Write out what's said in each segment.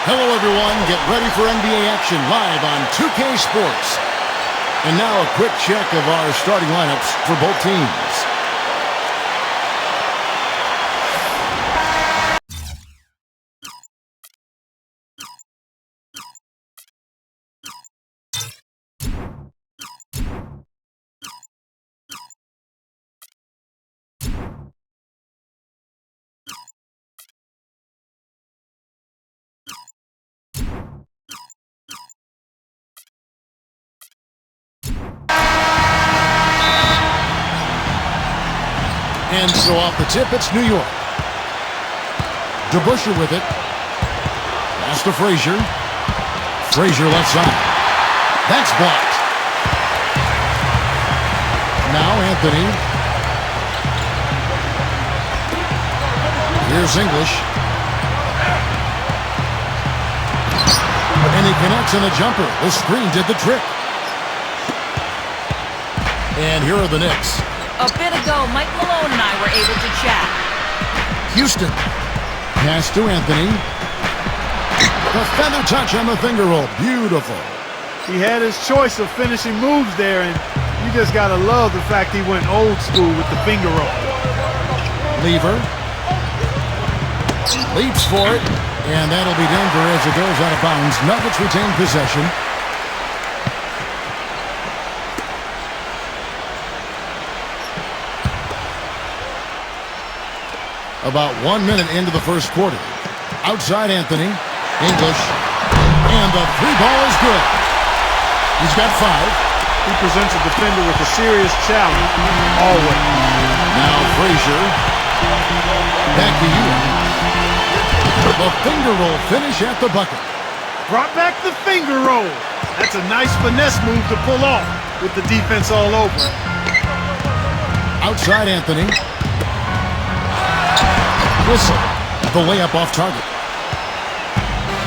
Hello, everyone. Get ready for NBA action live on 2K Sports. And now a quick check of our starting lineups for both teams. And so off the tip, it's New York. DeBuscher with it. Pass to Frazier. Frazier left side. That's blocked. Now Anthony. Here's English. And he connects on a jumper. The screen did the trick. And here are the Knicks. A bit ago, Mike Malone and I were able to chat. Houston. Pass to Anthony. The feather touch on the finger roll. Beautiful. He had his choice of finishing moves there, and you just got to love the fact he went old school with the finger roll. Lever. Leaps for it. And that'll be Denver as it goes out of bounds. Nuggets retain possession. About 1 minute into the first quarter. Outside Anthony. English. And the three ball is good. He's got 5. He presents a defender with a serious challenge. Always. Now Frazier. Back to you. The finger roll finish at the bucket. Brought back the finger roll. That's a nice finesse move to pull off with the defense all over. Outside Anthony. Whistle. The layup off target.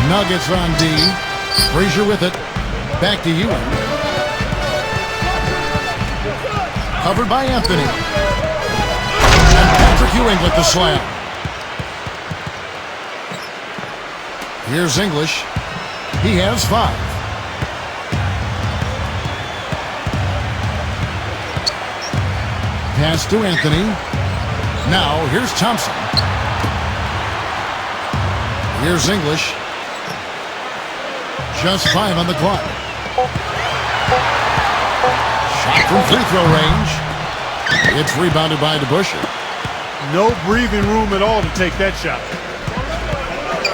Nuggets on D. Frazier with it. Back to Ewing. Covered by Anthony. And Patrick Ewing with the slam. Here's English. He has 5. Pass to Anthony. Now here's Thompson. Here's English. Just 5 on the clock. Shot from free throw range. It's rebounded by DeBuscher. No breathing room at all to take that shot.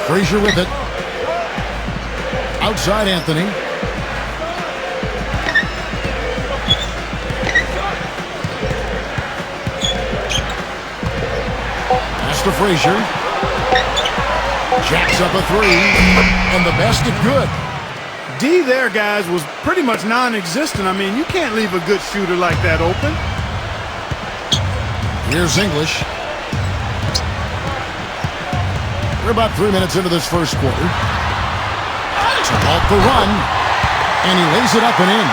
Frazier with it. Outside Anthony. Pass to Frazier. Jacks up a 3, and the basket good. D there, guys, was pretty much non-existent. I mean, you can't leave a good shooter like that open. Here's English. We're about 3 minutes into this first quarter. To halt the run, and he lays it up and in.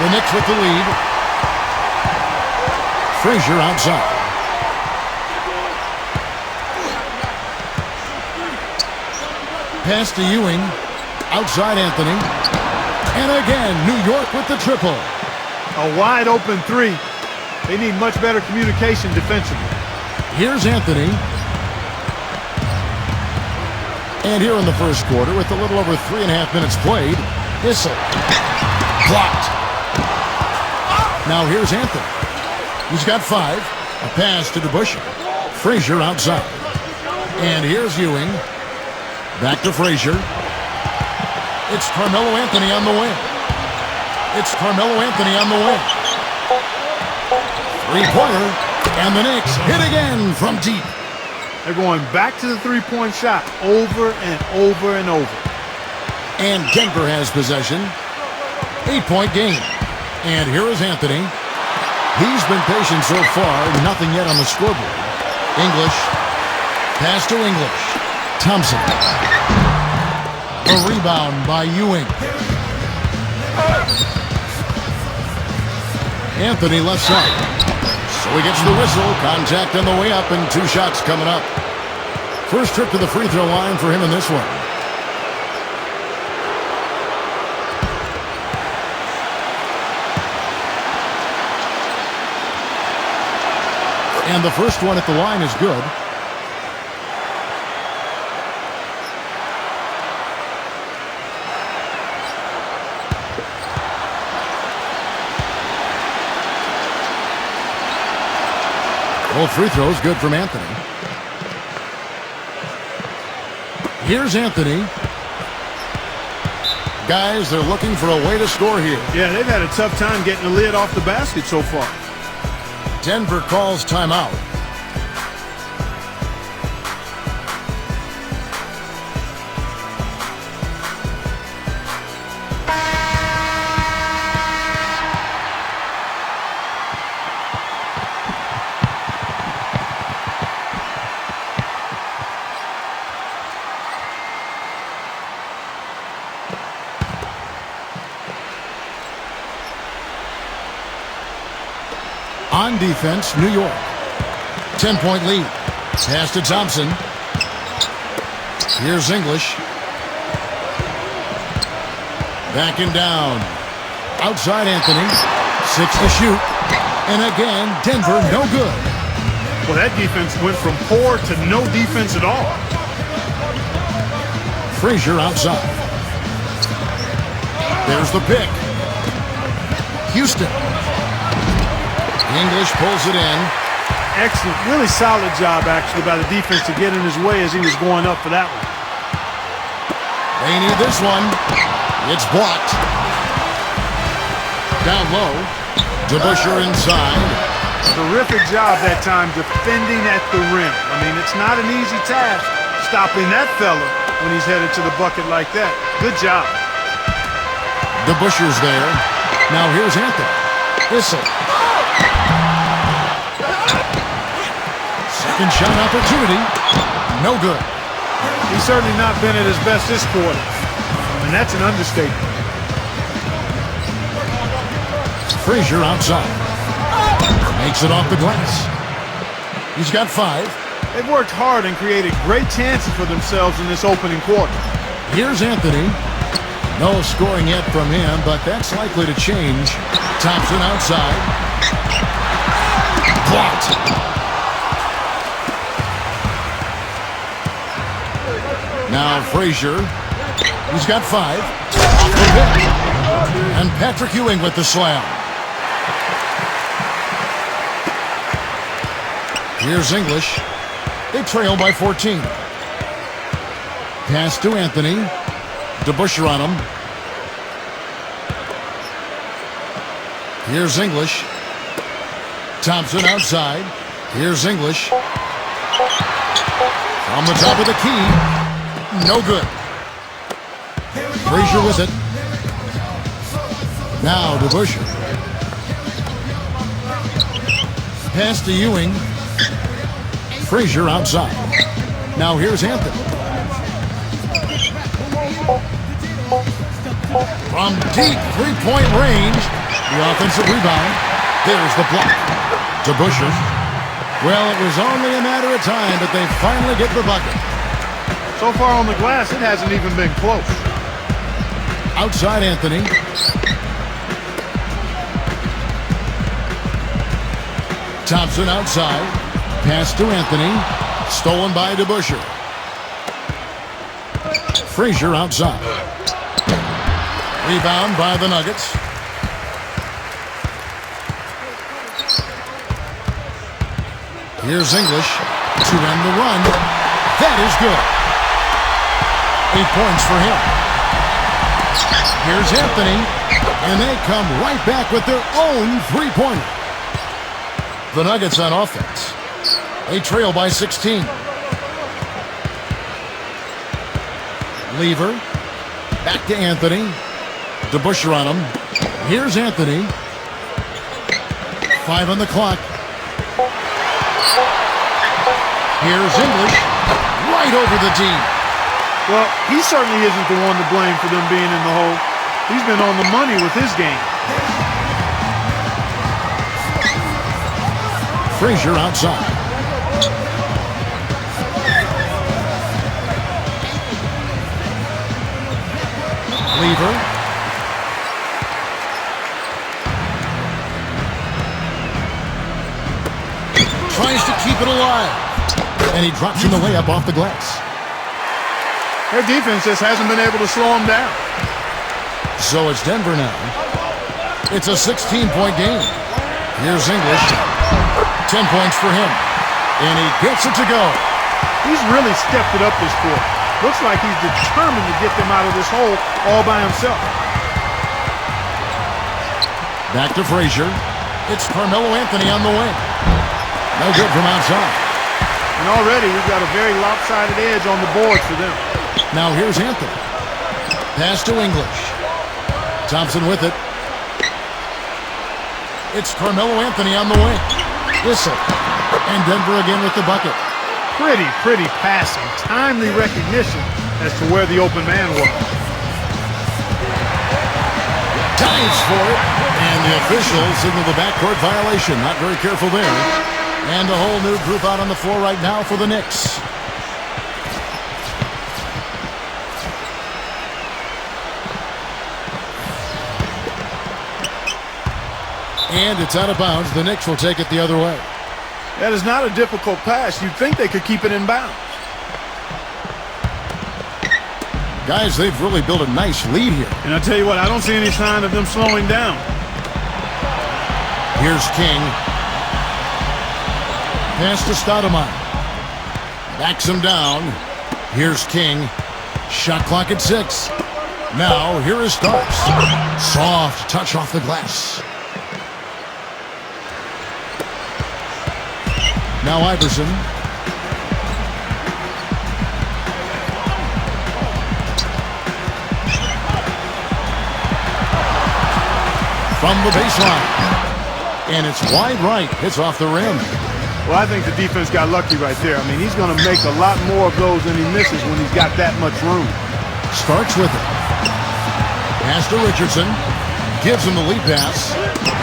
The Knicks with the lead. Frazier outside. Pass to Ewing. Outside Anthony. And again, New York with the triple. A wide open 3. They need much better communication defensively. Here's Anthony. And here in the first quarter, with a little over 3.5 minutes played, Whistle. Blocked. Now here's Anthony. He's got 5. A pass to DeBuscher. Frazier outside. And here's Ewing. Back to Frazier. It's Carmelo Anthony on the wing. It's Carmelo Anthony on the wing. Three-pointer. And the Knicks hit again from deep. They're going back to the three-point shot over and over and over. And Denver has possession. 8-point game. And here is Anthony. He's been patient so far. Nothing yet on the scoreboard. English. Pass to English. Thompson. The rebound by Ewing. Anthony left side. So he gets the whistle. Contact on the way up and 2 shots coming up. First trip to the free throw line for him in this one. And the first one at the line is good. Both free throws good from Anthony. Here's Anthony. Guys, they're looking for a way to score here. Yeah, they've had a tough time getting the lid off the basket so far. Denver calls timeout. On defense, New York. 10-point lead. Pass to Thompson. Here's English. Backing down. Outside Anthony. 6 to shoot. And again, Denver no good. Well, that defense went from poor to no defense at all. Frazier outside. There's the pick. Houston. English pulls it in. Excellent. Really solid job, actually, by the defense to get in his way as he was going up for that one. They need this one. It's blocked. Down low. DeBusschere inside. Terrific job that time defending at the rim. I mean, it's not an easy task stopping that fella when he's headed to the bucket like that. Good job. DeBusschere's there. Now here's Anthony. Whistle. Second shot opportunity. No good. He's certainly not been at his best this quarter. And that's an understatement. Frazier outside. Makes it off the glass. He's got 5. They've worked hard and created great chances for themselves in this opening quarter. Here's Anthony. No scoring yet from him, but that's likely to change. Thompson outside. Blocked. Now Frazier. He's got 5. Off the pick. And Patrick Ewing with the slam. Here's English. They trail by 14. Pass to Anthony. DeBusschere on him. Here's English. Thompson outside. Here's English. From the top of the key. No good. Frazier with it. Now DeBusschere. Pass to Ewing. Frazier outside. Now here's Anthony. From deep three-point range, the offensive rebound. There's the block. DeBusschere. Well, it was only a matter of time, but they finally get the bucket. So far on the glass, it hasn't even been close. Outside Anthony. Thompson outside. Pass to Anthony. Stolen by DeBusschere. Frazier outside. Rebound by the Nuggets. Here's English to end the run. That is good. 8 points for him. Here's Anthony. And they come right back with their own three-pointer. The Nuggets on offense. They trail by 16. Lever. Back to Anthony. DeBusschere on him. Here's Anthony. 5 on the clock. Here's English. Right over the D. Well, he certainly isn't the one to blame for them being in the hole. He's been on the money with his game. Frazier outside. Weaver. Tries to keep it alive. And he drops him the layup off the glass. Their defense just hasn't been able to slow them down. So it's Denver now. It's a 16-point game. Here's English. 10 points for him. And he gets it to go. He's really stepped it up this quarter. Looks like he's determined to get them out of this hole all by himself. Back to Frazier. It's Carmelo Anthony on the wing. No good from outside. And already we've got a very lopsided edge on the board for them. Now here's Anthony. Pass to English. Thompson with it. It's Carmelo Anthony on the wing. Whistle. And Denver again with the bucket. Pretty passing. Timely recognition as to where the open man was. Dives for it. And the officials signal the backcourt violation. Not very careful there. And a whole new group out on the floor right now for the Knicks. And it's out of bounds. The Knicks will take it the other way. That is not a difficult pass. You'd think they could keep it in bounds. Guys, they've really built a nice lead here. And I tell you what, I don't see any sign of them slowing down. Here's King. Pass to Stoudemire. Backs him down. Here's King. Shot clock at 6. Now, here is Starks. Soft touch off the glass. Now Iverson. From the baseline. And it's wide right. Hits off the rim. Well, I think the defense got lucky right there. I mean, he's going to make a lot more of those than he misses when he's got that much room. Starks with it. Pass to Richardson. Gives him the lead pass.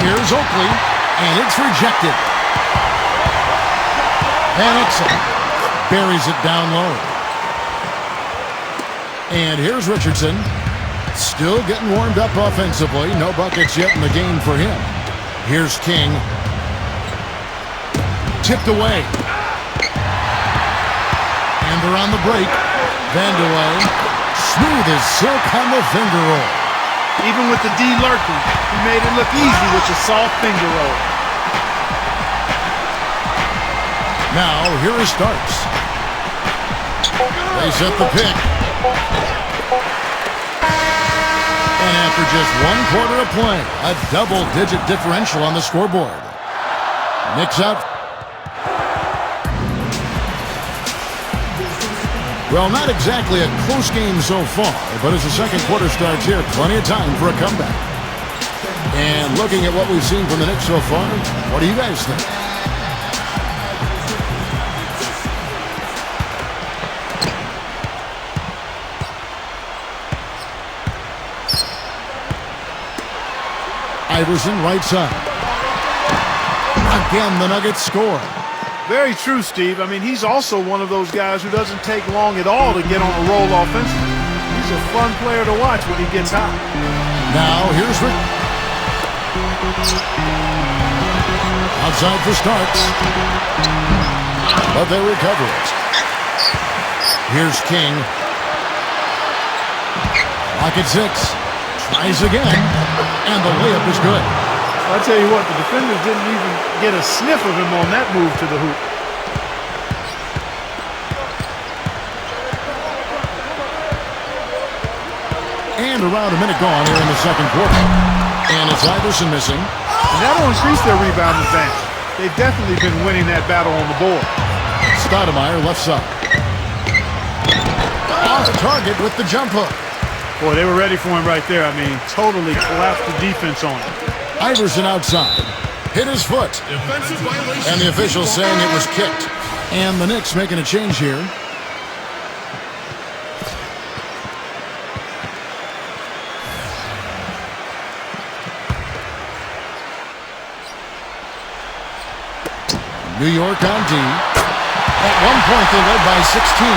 Here's Oakley. And it's rejected. Panics it. Buries it down low. And here's Richardson. Still getting warmed up offensively. No buckets yet in the game for him. Here's King. Tipped away. And they're on the break. Vandeweghe. Smooth as silk on the finger roll. Even with the D lurking, he made it look easy with the soft finger roll. Now, here is Starks. They set the pick. And after just 1 quarter of play, a double-digit differential on the scoreboard. Knicks out. Well, not exactly a close game so far, but as the second quarter starts here, plenty of time for a comeback. And looking at what we've seen from the Knicks so far, what do you guys think? Iverson, right side. Again, the Nuggets score. Very true, Steve. I mean, he's also one of those guys who doesn't take long at all to get on a roll offensively. He's a fun player to watch when he gets hot. Now, here's Rick. Outside for Starks. But they recover it. Here's King. Clock at 6. Tries again. And the layup is good. I'll tell you what, the defenders didn't even get a sniff of him on that move to the hoop. And around a minute gone here in the second quarter. And it's Iverson missing. And that'll increase their rebound advantage. They've definitely been winning that battle on the board. Stoudemire left side. Off target with the jump hook. Boy, they were ready for him right there. I mean, totally collapsed the defense on him. Iverson outside. Hit his foot. And the officials saying it was kicked. And the Knicks making a change here. New York on D. At one point, they led by 16.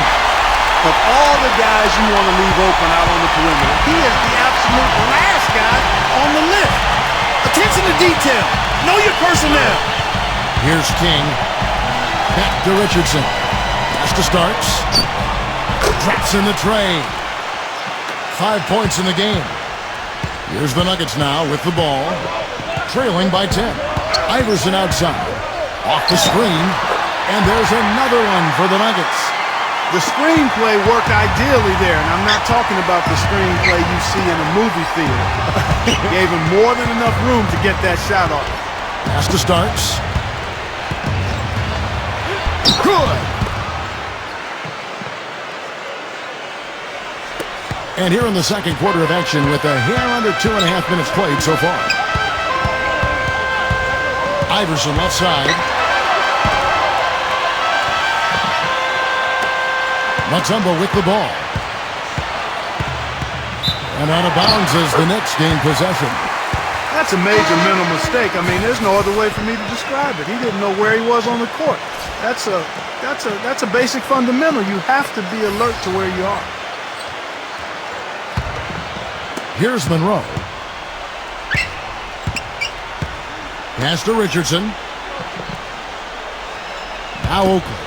of all the guys you want to leave open out on the perimeter, he is the absolute last guy on the list. Attention to detail. Know your personnel. Here's King. Back to Richardson. Pass to Starks. Drops in the tray. 5 points in the game. Here's the Nuggets now with the ball. Trailing by 10. Iverson outside. Off the screen. And there's another one for the Nuggets. The screenplay worked ideally there, and I'm not talking about the screenplay you see in a movie theater. Gave him more than enough room to get that shot off. Pass to Starks. Good. And here in the second quarter of action with a hair under 2.5 minutes played so far. Iverson left side. Mutombo with the ball. And out of bounds as the Knicks gain possession. That's a major mental mistake. I mean, there's no other way for me to describe it. He didn't know where he was on the court. That's a basic fundamental. You have to be alert to where you are. Here's Monroe. Pass to Richardson. Now Oakley.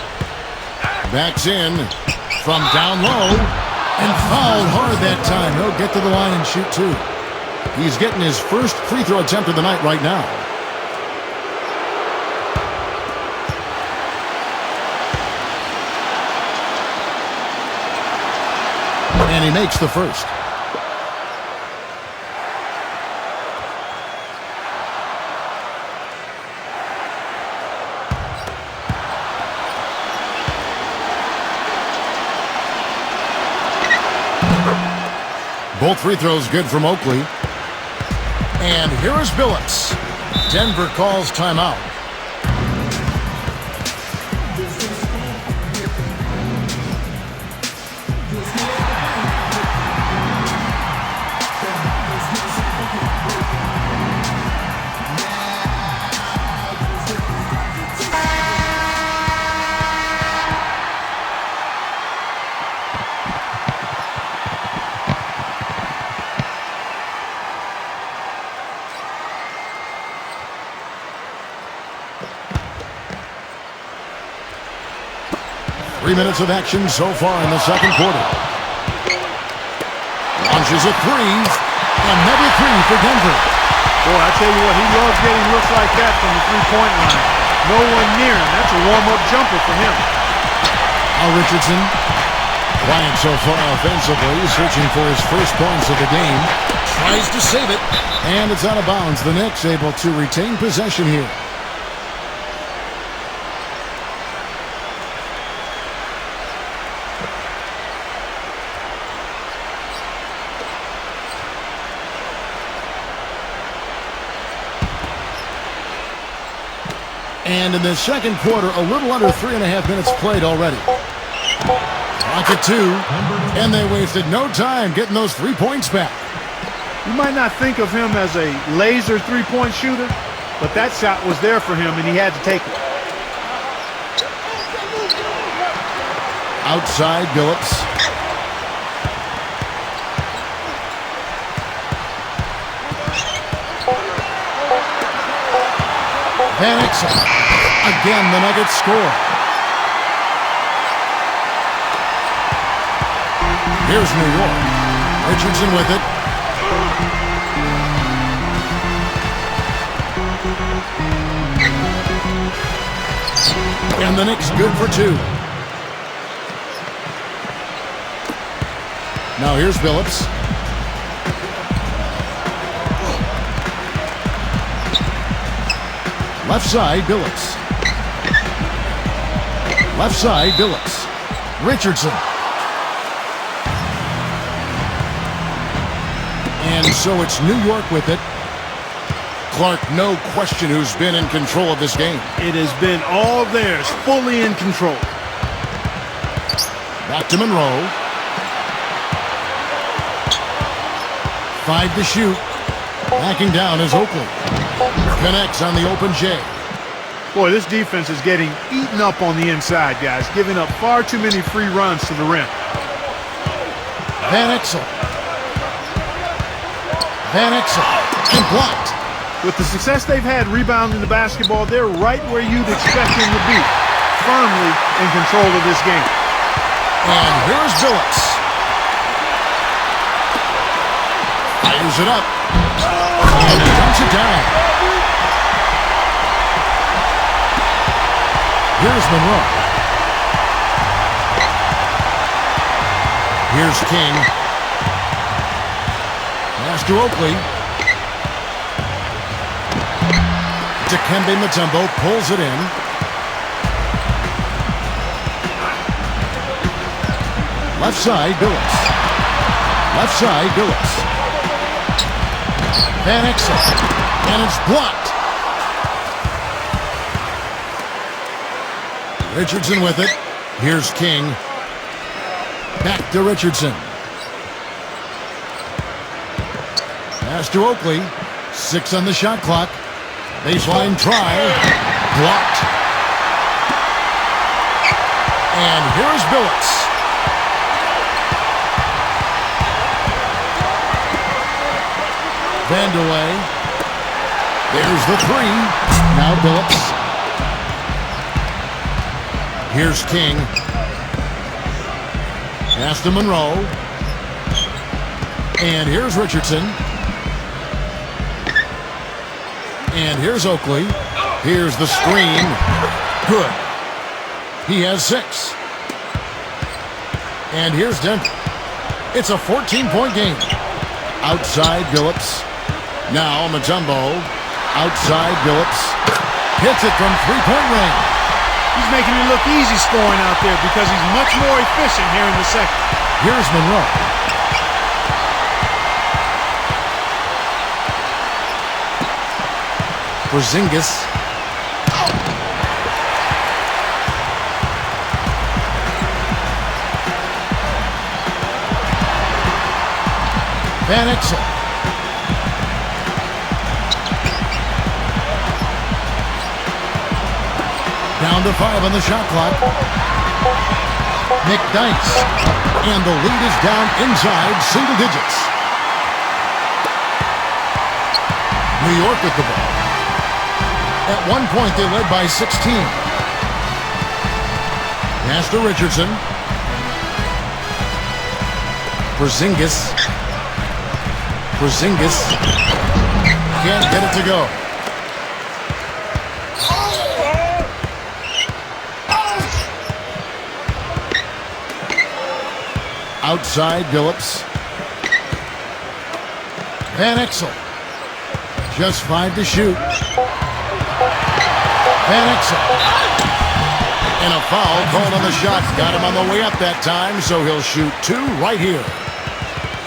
Backs in from down low. And fouled hard that time. He'll get to the line and shoot two. He's getting his first free throw attempt of the night right now. And he makes the first. Both free throws good from Oakley. And here is Billups. Denver calls timeout. Minutes of action so far in the second quarter. Launches a three. Another three for Denver. Boy, I tell you what, he loves getting looks like that from the three-point line. No one near him. That's a warm-up jumper for him. Now Richardson. Quiet so far offensively, searching for his first points of the game. Tries to save it. And it's out of bounds. The Knicks able to retain possession here. And in the second quarter, a little under 3.5 minutes played already. Clock at 2, and they wasted no time getting those 3 points back. You might not think of him as a laser three-point shooter, but that shot was there for him, and he had to take it. Outside, Billups. Van Exel. Again, the Nuggets score. Here's New York. Richardson with it. And the Knicks good for two. Now here's Billups. Left side, Billups. Left side, Billups. Richardson. And so it's New York with it. Clark, no question who's been in control of this game. It has been all theirs, fully in control. Back to Monroe. 5 to shoot. Backing down is Oakley. Connects on the open J. Boy, this defense is getting eaten up on the inside, guys, giving up far too many free runs to the rim. Van Exel. Van Exel. And blocked. With the success they've had rebounding the basketball, they're right where you'd expect them to be. Firmly in control of this game. And here's Billups. Fires it up. And he dumps it down. Here's Monroe. Here's King. Pass to Oakley. Dikembe Mutombo pulls it in. Left side, Billups. Left side, Billups. Van Exel. And it's blocked. Richardson with it. Here's King. Back to Richardson. Pass to Oakley. 6 on the shot clock. Baseline try. Blocked. And here's Billups. Vandeweghe. There's the 3. Now Billups. Here's King. Pass to Monroe. And here's Richardson. And here's Oakley. Here's the screen. Good. He has 6. And here's Denver. It's a 14-point game. Outside Billups. Now Mutombo. Outside Billups. Hits it from three-point range. He's making it look easy scoring out there because he's much more efficient here in the second. Here's Monroe. Porzingis. Van Exel. Down to 5 on the shot clock. Nick Dice. And the lead is down inside single digits. New York with the ball. At one point, they led by 16. Pass to Richardson. Porzingis. Porzingis. Can't get it to go. Outside Billups. Van Exel. Just 5 to shoot. Van Exel. And a foul called on the shot. Got him on the way up that time, so he'll shoot 2 right here.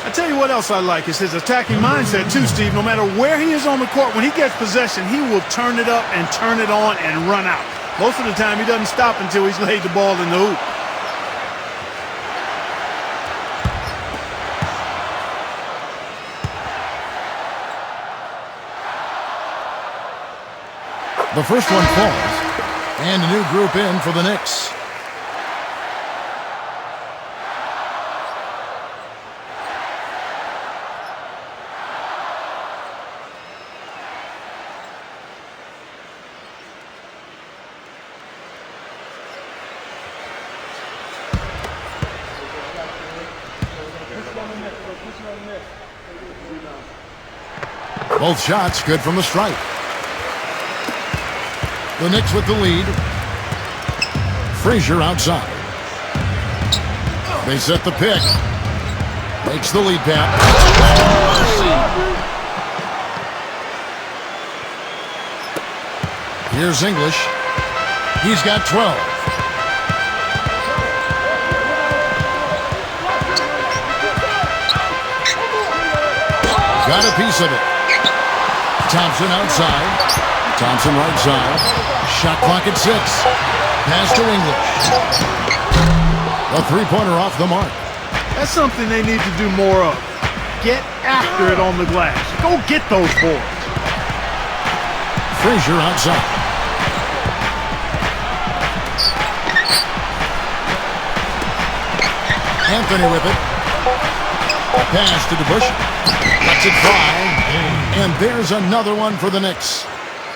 I tell you what else I like is his attacking mindset too, Steve. No matter where he is on the court, when he gets possession, he will turn it up and turn it on and run out. Most of the time, he doesn't stop until he's laid the ball in the hoop. The first one falls, and a new group in for the Knicks. Both shots good from the stripe. The Knicks with the lead. Frazier outside. They set the pick. Makes the lead pass. Here's English. He's got 12. Got a piece of it. Thompson outside. Thompson right side. Shot clock at 6. Pass to English. A three-pointer off the mark. That's something they need to do more of. Get after it on the glass. Go get those boards. Frazier outside. Anthony with it. Pass to DeBusschere. Lets it fly. And there's another one for the Knicks.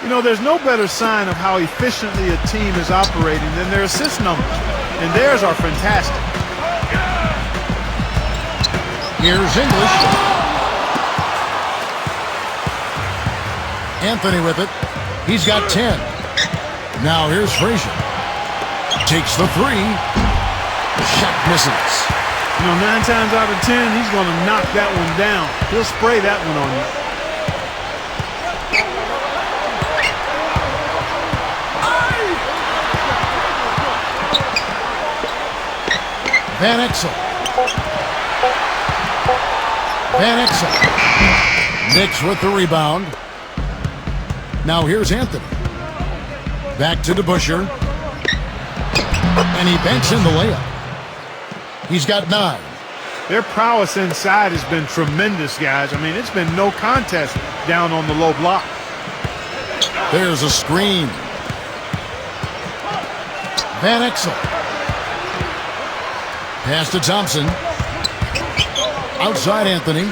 You know, there's no better sign of how efficiently a team is operating than their assist numbers. And theirs are fantastic. Here's English. Anthony with it. He's got 10. Now here's Frazier. Takes the three. Shot misses. You know, 9 times out of 10, he's going to knock that one down. He'll spray that one on you. Van Exel. Van Exel. Knicks with the rebound. Now here's Anthony. Back to DeBusschere. And he banks in the layup. He's got 9. Their prowess inside has been tremendous, guys. I mean, it's been no contest down on the low block. There's a screen. Van Exel. Pass to Thompson. Outside Anthony.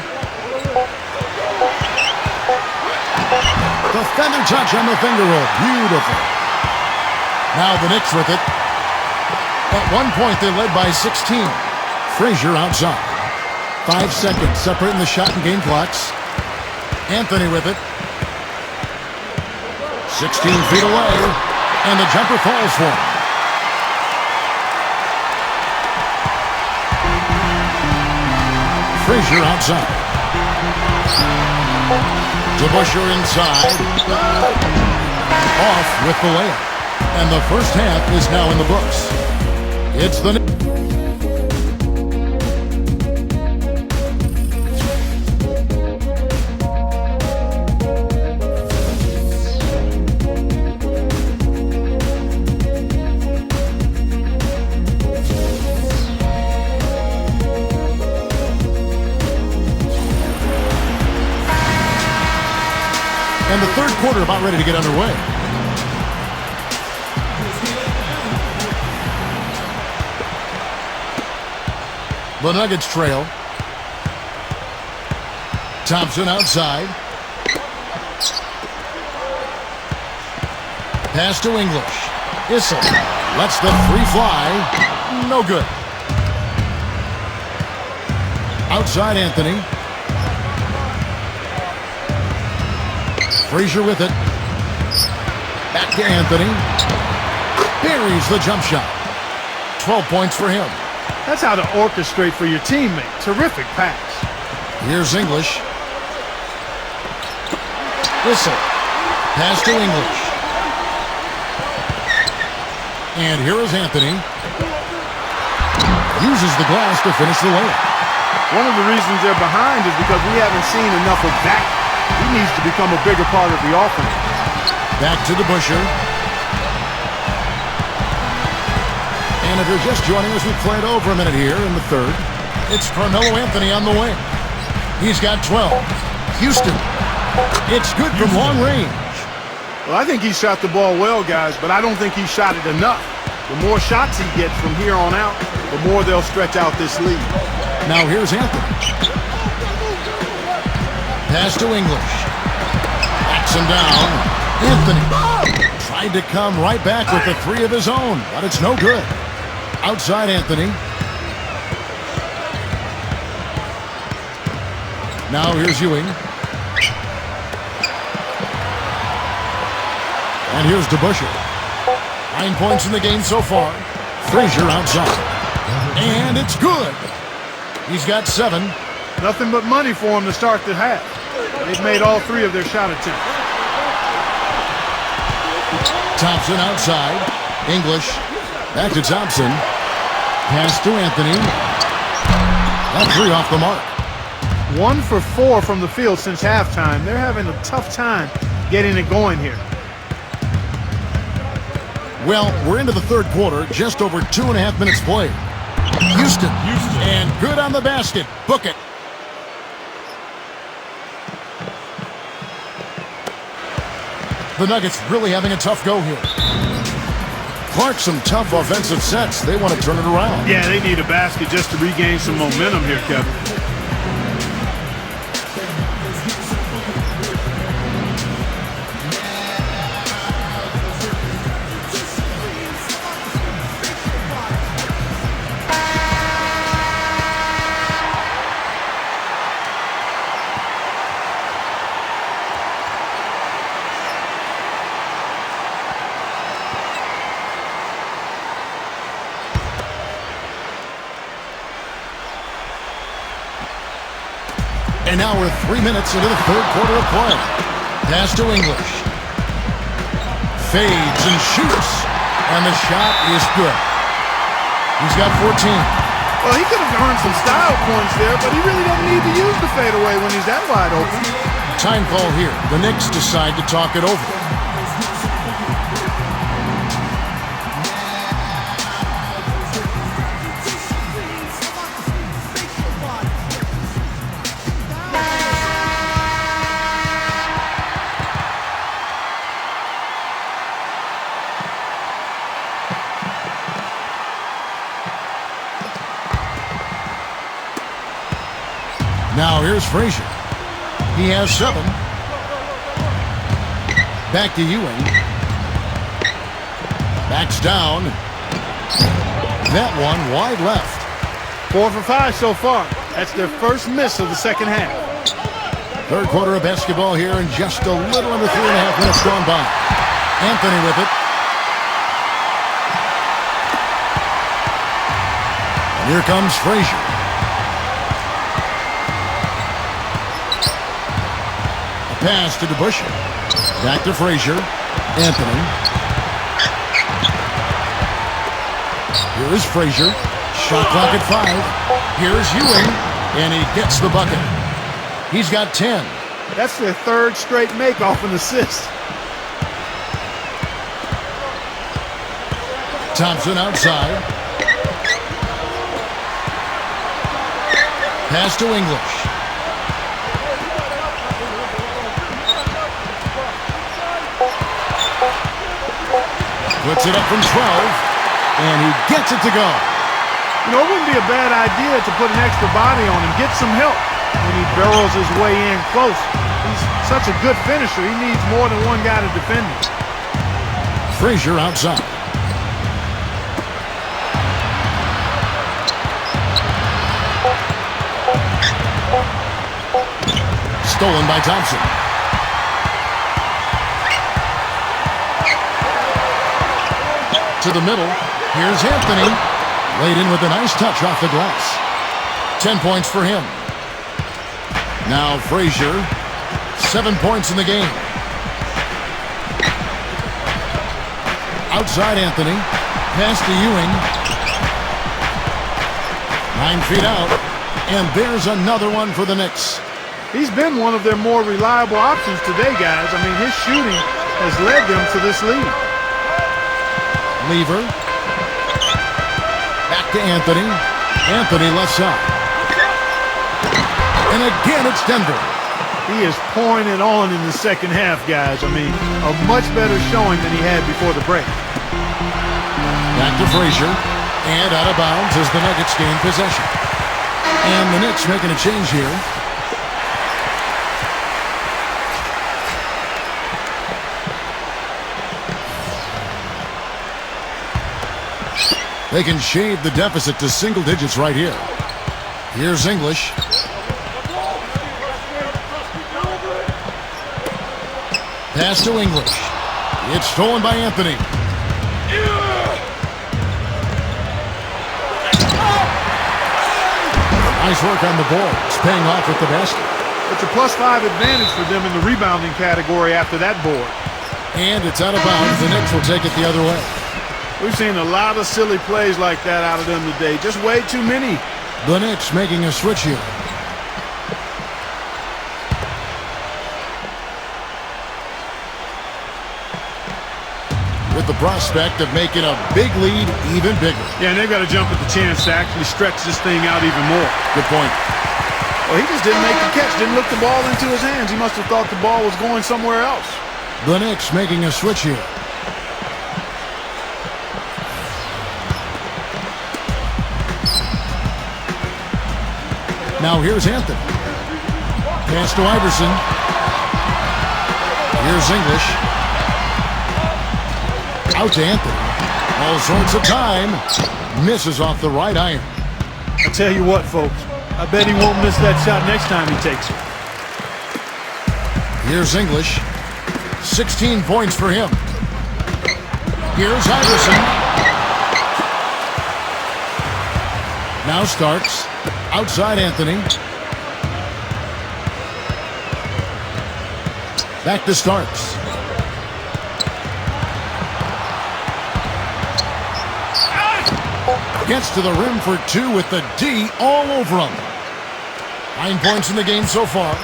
The feather touch on the finger roll. Beautiful. Now the Knicks with it. At one point, they led by 16. Frazier outside. 5 seconds separating the shot and game clocks. Anthony with it. 16 feet away. And the jumper falls for him. Frazier outside. DeBusschere inside. Off with the layup. And the first half is now in the books. It's the And the third quarter about ready to get underway. The Nuggets trail. Thompson outside. Pass to English. Issel lets the three fly. No good. Outside Anthony. Frazier with it. Back to Anthony. Buries the jump shot. 12 points for him. That's how to orchestrate for your teammate. Terrific pass. Here's English. Issel. Pass to English. And here is Anthony. Uses the glass to finish the layup. One of the reasons they're behind is because we haven't seen enough of that. He needs to become a bigger part of the offense. Back to DeBusschere. And if you're just joining us, we've played over a minute here in the third. It's Carmelo Anthony on the wing. He's got 12. Houston. It's good from long range. Well, I think he shot the ball well, guys, but I don't think he shot it enough. The more shots he gets from here on out, the more they'll stretch out this lead. Now here's Anthony. Pass to English. Backs him down. Anthony tried to come right back with the three of his own, but it's no good. Outside Anthony. Now here's Ewing. And here's DeBusschere. 9 points in the game so far. Frazier outside. And it's good. He's got 7. Nothing but money for him to start the half. They've made all 3 of their shot attempts. Thompson outside. English. Back to Thompson. Pass to Anthony. That 3 off the mark. 1 for 4 from the field since halftime. They're having a tough time getting it going here. Well, we're into the third quarter. Just over 2.5 minutes played. Houston. And good on the basket. Book it. The Nuggets really having a tough go here. Clark, some tough offensive sets. They want to turn it around. Yeah, they need a basket just to regain some momentum here, Kevin. By now, we're 3 minutes into the third quarter of play. Pass to English. Fades and shoots. And the shot is good. He's got 14. Well, he could have earned some style points there, but he really doesn't need to use the fadeaway when he's that wide open. Time call here. The Knicks decide to talk it over. Now here's Frazier. He has 7. Back to Ewing. Backs down. That one wide left. 4 for 5 so far. That's their first miss of the second half. Third quarter of basketball here, and just a little under 3.5 minutes gone by. Anthony with it. And here comes Frazier. Pass to DeBusschere. Back to Frazier. Anthony. Here is Frazier. Shot clock at 5. Here's Ewing. And he gets the bucket. He's got 10. That's their third straight make off an assist. Thompson outside. Pass to English. Puts it up from 12, and he gets it to go. You know, it wouldn't be a bad idea to put an extra body on him, get some help when he barrels his way in close. He's such a good finisher, he needs more than one guy to defend him. Frazier outside. Stolen by Thompson. To the middle. Here's Anthony. Laid in with a nice touch off the glass. 10 points for him. Now Frazier. 7 points in the game. Outside Anthony. Pass to Ewing. 9 feet out. And there's another one for the Knicks. He's been one of their more reliable options today, guys. I mean, his shooting has led them to this lead. Lever. Back to Anthony. Anthony left side. And again, it's Denver. He is pouring it on in the second half, guys. I mean, a much better showing than he had before the break. Back to Frazier. And out of bounds as the Nuggets gain possession. And the Knicks making a change here. They can shave the deficit to single digits right here. Here's English. Pass to English. It's stolen by Anthony. Nice work on the board. It's paying off with the basket. It's a +5 advantage for them in the rebounding category after that board. And it's out of bounds. The Knicks will take it the other way. We've seen a lot of silly plays like that out of them today. Just way too many. The Knicks making a switch here. With the prospect of making a big lead even bigger. Yeah, and they've got to jump at the chance to actually stretch this thing out even more. Good point. Well, he just didn't make the catch, didn't look the ball into his hands. He must have thought the ball was going somewhere else. The Knicks making a switch here. Now here's Anthony. Pass to Iverson. Here's English. Out to Anthony. All sorts of time. Misses off the right iron. I'll tell you what, folks. I bet he won't miss that shot next time he takes it. Here's English. 16 points for him. Here's Iverson. Now Starks. Outside Anthony. Back to Starks. Gets to the rim for two with the D all over him. 9 points in the game so far.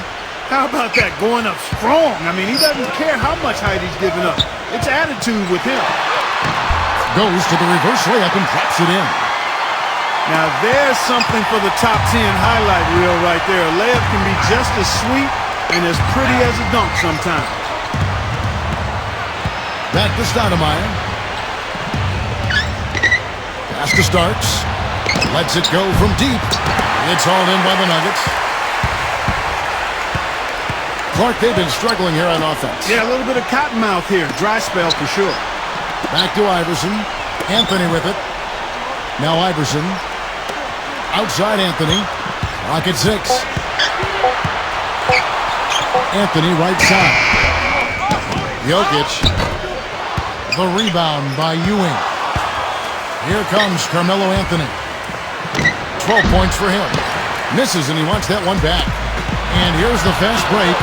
How about that, going up strong? I mean, he doesn't care how much height he's giving up. It's attitude with him. Goes to the reverse layup and drops it in. Now, there's something for the top 10 highlight reel right there. A layup can be just as sweet and as pretty as a dunk sometimes. Back to Stoudemire. Pass to Starks. Lets it go from deep. It's hauled in by the Nuggets. Clark, they've been struggling here on offense. Yeah, a little bit of cottonmouth here. Dry spell for sure. Back to Iverson. Anthony with it. Now Iverson. Outside Anthony. Clock at 6. Anthony right side. Jokic. The rebound by Ewing. Here comes Carmelo Anthony. 12 points for him. Misses, and he wants that one back. And here's the fast break.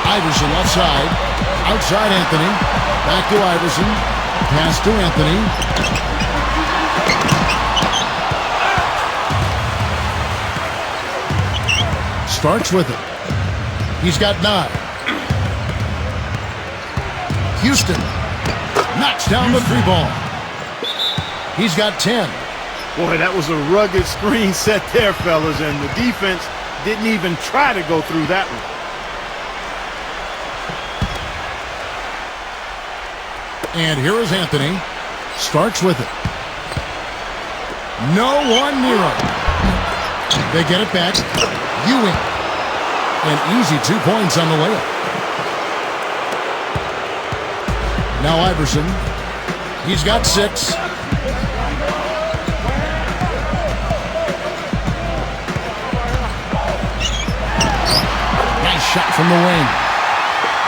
Iverson left side. Outside Anthony. Back to Iverson. Pass to Anthony. Starks with it. He's got 9. Houston knocks down the 3 ball. He's got 10. Boy, that was a rugged screen set there, fellas, and the defense didn't even try to go through that one. And here is Anthony. Starks with it. No one near him. They get it back. Ewing. An easy 2 points on the layup. Now Iverson. He's got 6. Nice shot from the wing.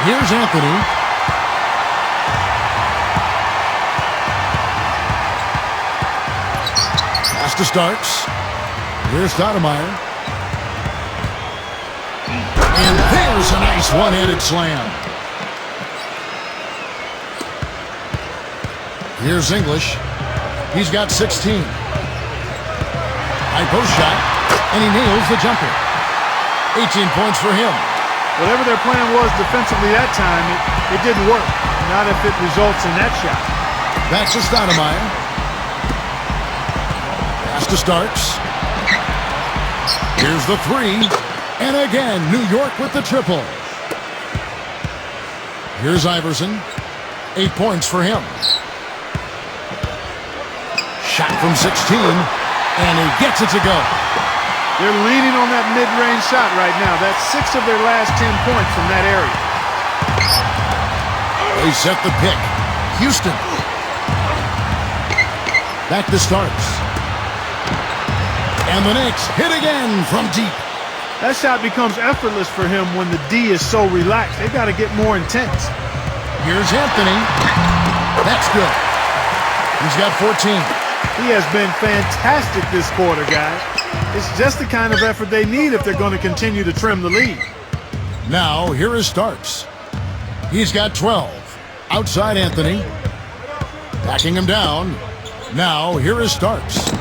Here's Anthony. Pass to Starks. Here's Stoudemire. And there's a nice one-handed slam. Here's English. He's got 16. High post shot, and he nails the jumper. 18 points for him. Whatever their plan was defensively that time, it didn't work. Not if it results in that shot. Back to Stoudemire. Pass to Starks. Here's the 3. And again, New York with the triple. Here's Iverson. 8 points for him. Shot from 16. And he gets it to go. They're leaning on that mid-range shot right now. That's 6 of their last 10 points from that area. They set the pick. Houston. Back to Starks. And the Knicks hit again from deep. That shot becomes effortless for him when the D is so relaxed. They've got to get more intense. Here's Anthony. That's good. He's got 14. He has been fantastic this quarter, guys. It's just the kind of effort they need if they're going to continue to trim the lead. Now, here is Starks. He's got 12. Outside Anthony. Backing him down. Now, here is Starks.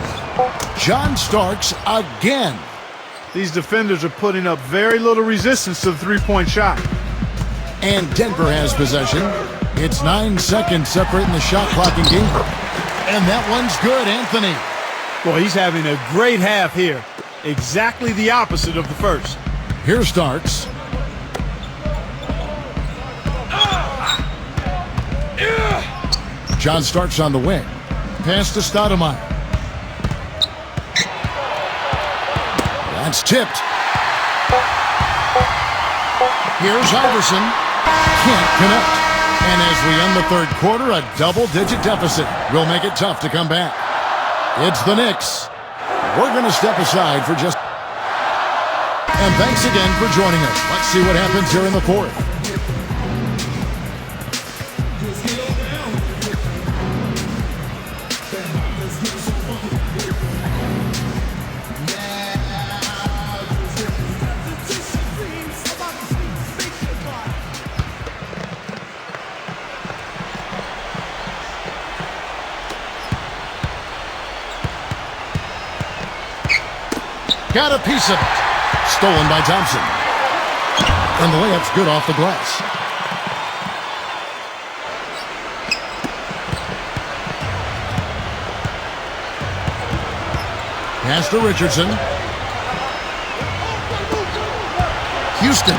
John Starks again. These defenders are putting up very little resistance to the three-point shot. And Denver has possession. It's 9 seconds separating the shot clock and game. And that one's good, Anthony. Boy, he's having a great half here. Exactly the opposite of the first. Here's Starks. John Starks on the wing. Pass to Stoudemire. That's tipped. Here's Iverson. Can't connect. And as we end the third quarter, a double-digit deficit will make it tough to come back. It's the Knicks. We're going to step aside for just... And thanks again for joining us. Let's see what happens here in the fourth. Got a piece of it. Stolen by Thompson. And the layup's good off the glass. Pass to Richardson. Houston.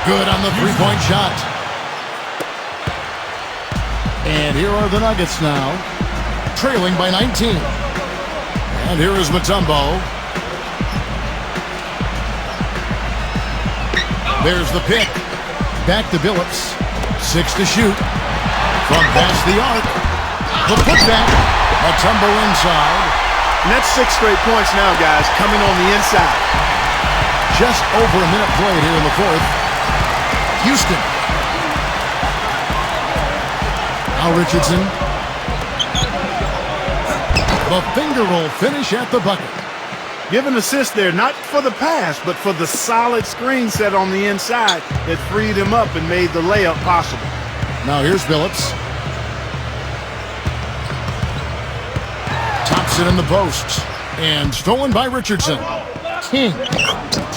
Good on the three-point shot. And here are the Nuggets now, trailing by 19. And here is Mutombo. There's the pick. Back to Billups. 6 to shoot. From past the arc. The putback. Mutombo inside. And that's 6 straight points now, guys, coming on the inside. Just over a minute played here in the fourth. Houston. Now Richardson. The finger roll finish at the bucket. Give an assist there, not for the pass, but for the solid screen set on the inside that freed him up and made the layup possible. Now here's Billups. Thompson in the post. And stolen by Richardson. King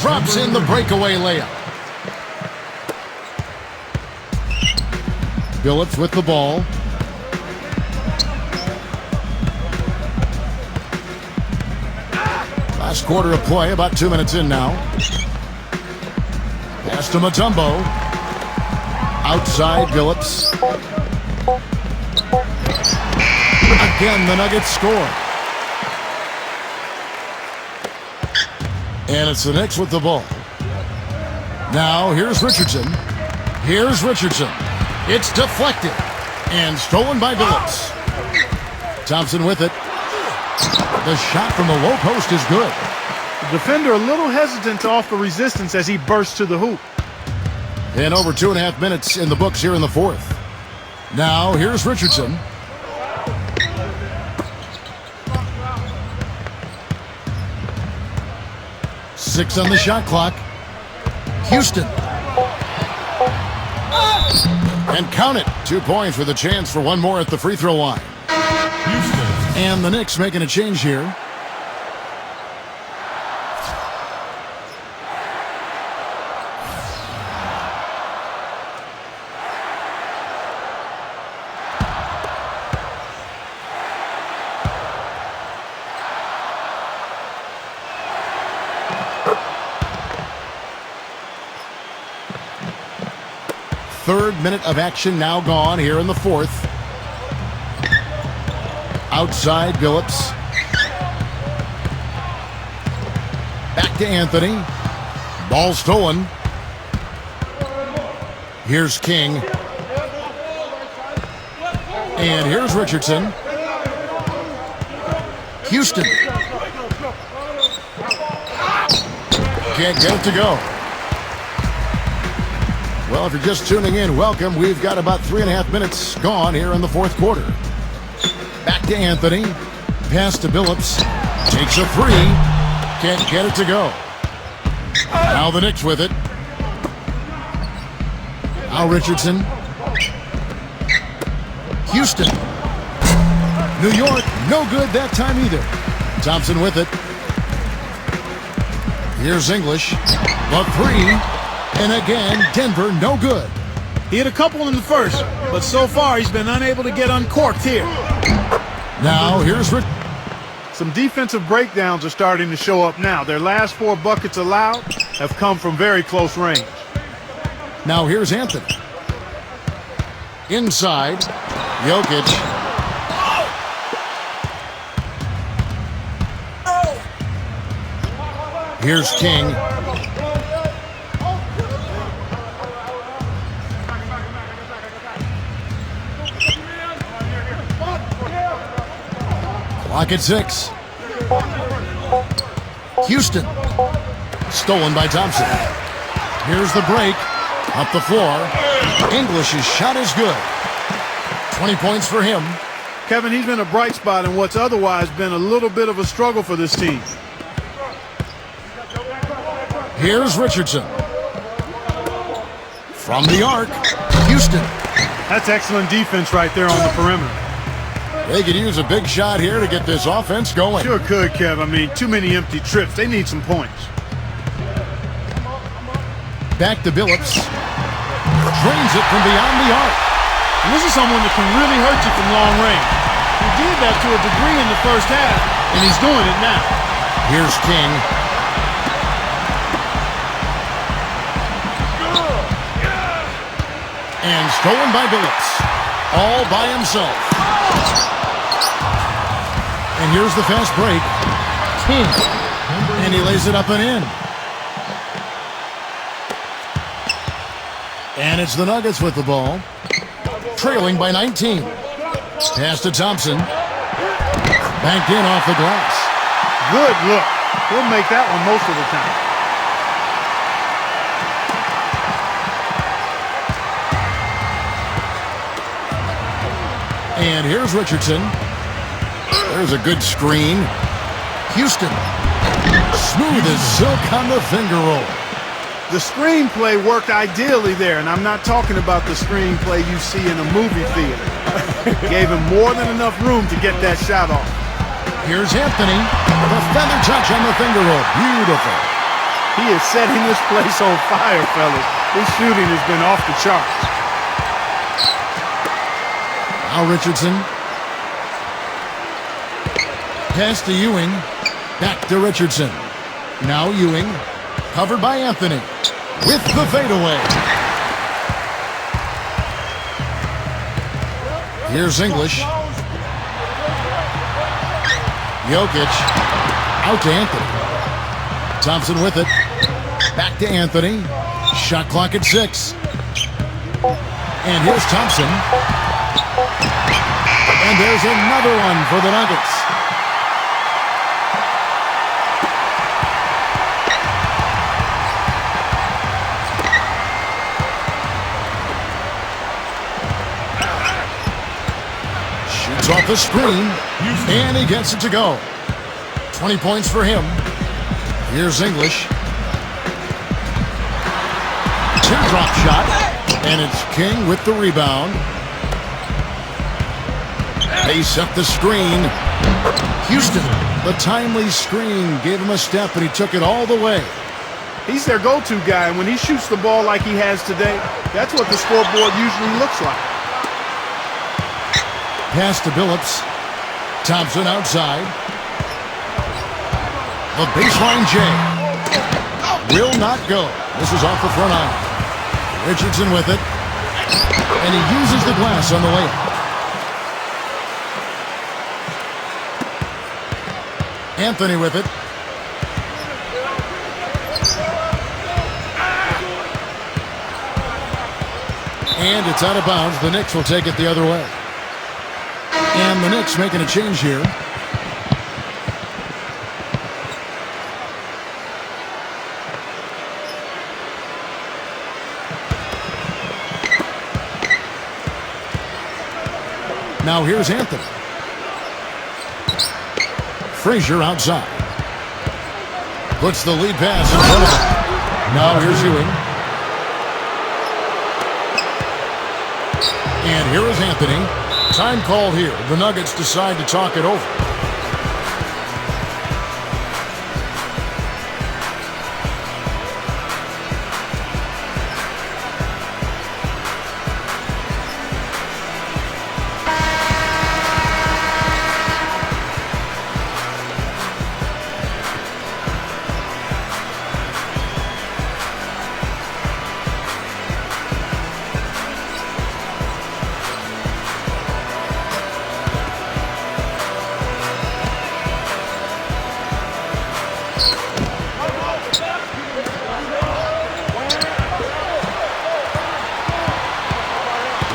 drops in the breakaway layup. Billups with the ball. Last quarter of play, about 2 minutes in now. Pass to Mutombo. Outside Billups. Again, the Nuggets score. And it's the Knicks with the ball. Now, here's Richardson. Here's Richardson. It's deflected. And stolen by Billups. Thompson with it. The shot from the low post is good. The defender a little hesitant to offer resistance as he bursts to the hoop. And over 2.5 minutes in the books here in the fourth. Now, here's Richardson. Six on the shot clock. Houston. And count it. 2 points with a chance for one more at the free throw line. Houston. And the Knicks making a change here. Third minute of action now gone here in the fourth. Outside Billups. Back to Anthony. Ball stolen. Here's King. And here's Richardson. Houston. Can't get it to go. Well, if you're just tuning in, welcome. We've got about 3.5 minutes gone here in the fourth quarter. Back to Anthony. Pass to Billups. Takes a three. Can't get it to go. Now the Knicks with it. Now Richardson. Houston. New York, no good that time either. Thompson with it. Here's English. The three. And again, Denver, no good. He hit a couple in the first, but so far he's been unable to get uncorked here. Now, here's Rick. Some defensive breakdowns are starting to show up now. Their last 4 buckets allowed have come from very close range. Now, here's Anthony. Inside, Jokic. Here's King. Clock at 6. Houston. Stolen by Thompson. Here's the break. Up the floor. English's shot is good. 20 points for him. Kevin, he's been a bright spot in what's otherwise been a little bit of a struggle for this team. Here's Richardson. From the arc. Houston. That's excellent defense right there on the perimeter. They could use a big shot here to get this offense going. Sure could, Kev. I mean, too many empty trips. They need some points. Back to Billups. Drains it from beyond the arc. And this is someone that can really hurt you from long range. He did that to a degree in the first half, and he's doing it now. Here's King. And stolen by Billups. All by himself. And here's the fast break. King. And he lays it up and in. And it's the Nuggets with the ball. Trailing by 19. Pass to Thompson. Banked in off the glass. Good look. He'll make that one most of the time. And here's Richardson. There's a good screen. Houston. Smooth as silk on the finger roll. The screenplay worked ideally there, and I'm not talking about the screenplay you see in a movie theater. Gave him more than enough room to get that shot off. Here's Anthony. The feather touch on the finger roll. Beautiful. He is setting this place on fire, fellas. His shooting has been off the charts. Now Richardson. Pass to Ewing. Back to Richardson. Now Ewing. Covered by Anthony. With the fadeaway. Here's English. Jokic. Out to Anthony. Thompson with it. Back to Anthony. Shot clock at 6. And here's Thompson. And there's another one for the Nuggets. Shoots off the screen, and he gets it to go. 20 points for him. Here's English. Teardrop shot, and it's King with the rebound. They set the screen. Houston, the timely screen gave him a step, and he took it all the way. He's their go-to guy, and when he shoots the ball like he has today, that's what the scoreboard usually looks like. Pass to Billups. Thompson outside. The baseline J. Will not go. This is off the front iron. Richardson with it. And he uses the glass on the layup. Anthony with it. And it's out of bounds. The Knicks will take it the other way. And the Knicks making a change here. Now here's Anthony. Frazier outside. Puts the lead pass in front of him. Now here's Ewing. And here is Anthony. Time called here. The Nuggets decide to talk it over.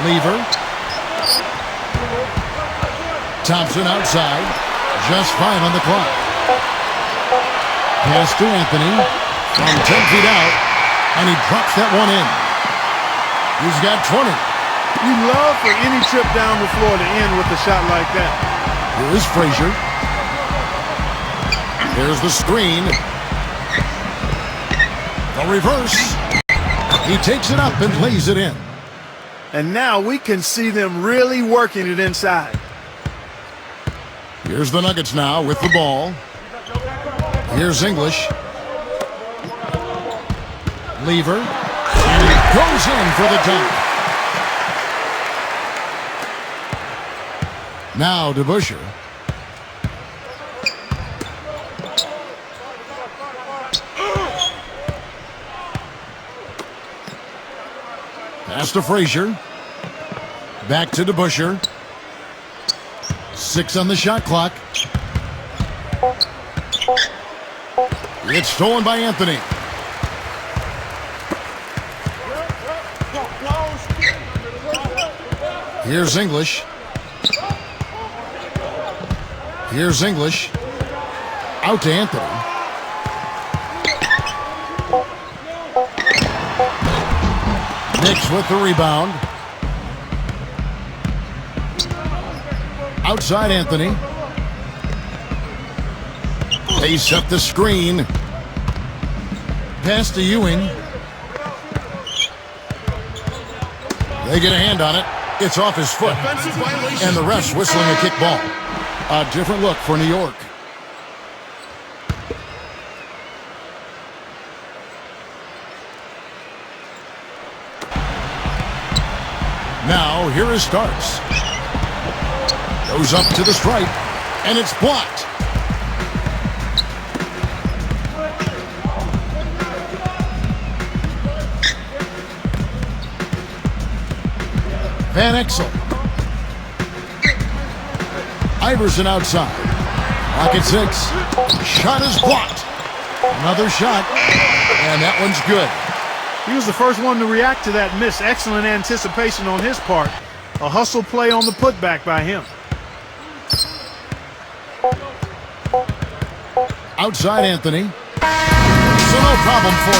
Lever. Thompson outside. Just fine on the clock. Pass to Anthony. From 10 feet out. And he drops that one in. He's got 20. You love for any trip down the floor to end with a shot like that. Here is Frazier. There's the screen. The reverse. He takes it up and lays it in. And now we can see them really working it inside. Here's the Nuggets now with the ball. Here's English. Lever. And he goes in for the dunk. Now to Busher. Pass to Frazier. Back to DeBuscher. 6 on the shot clock. It's stolen by Anthony. Here's English. Here's English. Out to Anthony. Knicks with the rebound. Outside Anthony. They set the screen. Pass to Ewing. They get a hand on it. It's off his foot. And the refs whistling a kick ball. A different look for New York. Now, here is Starks. Goes up to the stripe, and it's blocked. Van Exel. Iverson outside. Lock at 6. Shot is blocked. Another shot, and that one's good. He was the first one to react to that miss. Excellent anticipation on his part. A hustle play on the putback by him. Outside Anthony. So no problem for